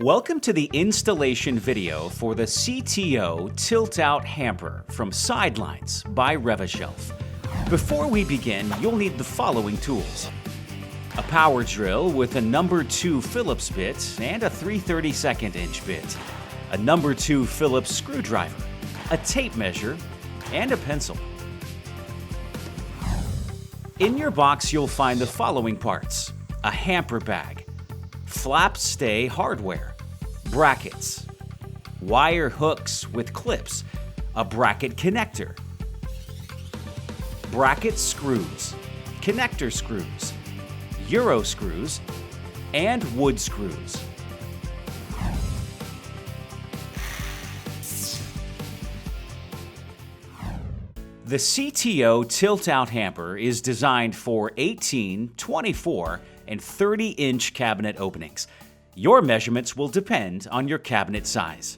Welcome to the installation video for the CTO Tilt-Out Hamper from Sidelines by Rev-A-Shelf. Before we begin, you'll need the following tools: a power drill with a number 2 Phillips bit and a 3/32 inch bit, a number 2 Phillips screwdriver, a tape measure, and a pencil. In your box, you'll find the following parts: a hamper bag, flap stay hardware, brackets, wire hooks with clips, a bracket connector, bracket screws, connector screws, Euro screws, and wood screws. The CTO Tilt-Out Hamper is designed for 18, 24, and 30-inch cabinet openings. Your measurements will depend on your cabinet size.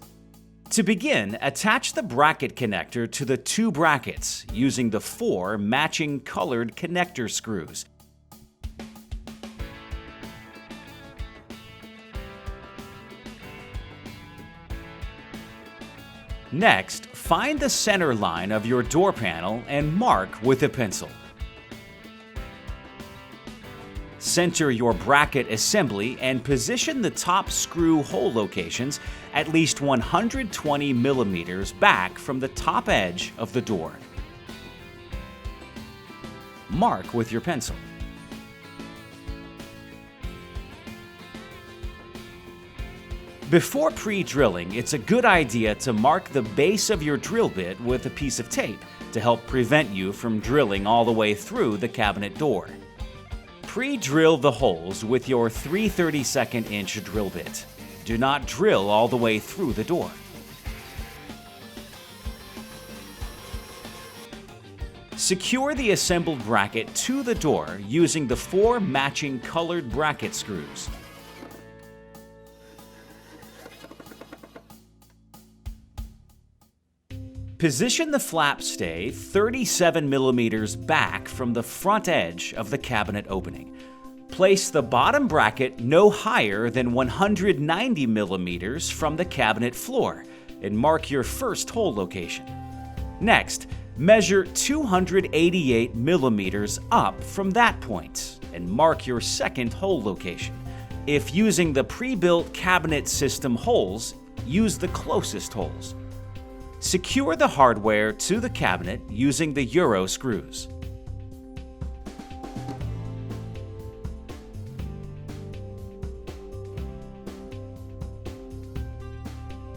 To begin, attach the bracket connector to the 2 brackets using the 4 matching colored connector screws. Next, find the center line of your door panel and mark with a pencil. Center your bracket assembly and position the top screw hole locations at least 120 millimeters back from the top edge of the door. Mark with your pencil. Before pre-drilling, it's a good idea to mark the base of your drill bit with a piece of tape to help prevent you from drilling all the way through the cabinet door. Pre-drill the holes with your 3/32 inch drill bit. Do not drill all the way through the door. Secure the assembled bracket to the door using the 4 matching colored bracket screws. Position the flap stay 37 millimeters back from the front edge of the cabinet opening. Place the bottom bracket no higher than 190 millimeters from the cabinet floor and mark your first hole location. Next, measure 288 millimeters up from that point and mark your second hole location. If using the pre-built cabinet system holes, use the closest holes. Secure the hardware to the cabinet using the Euro screws.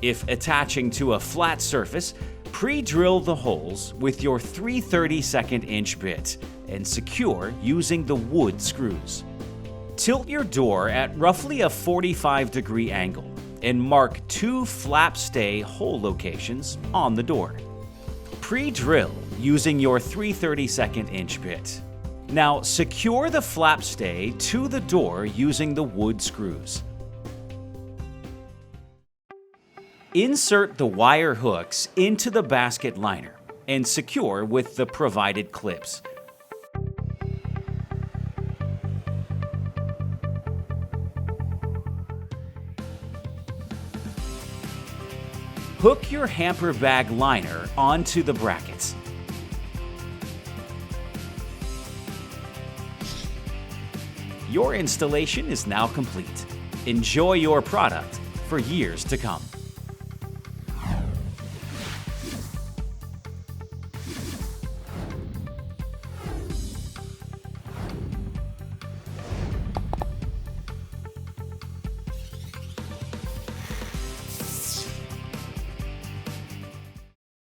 If attaching to a flat surface, pre-drill the holes with your 3/32 inch bit and secure using the wood screws. Tilt your door at roughly a 45-degree angle and mark 2 flap stay hole locations on the door. Pre-drill using your 3/32 inch bit. Now secure the flap stay to the door using the wood screws. Insert the wire hooks into the basket liner and secure with the provided clips. Hook your hamper bag liner onto the brackets. Your installation is now complete. Enjoy your product for years to come.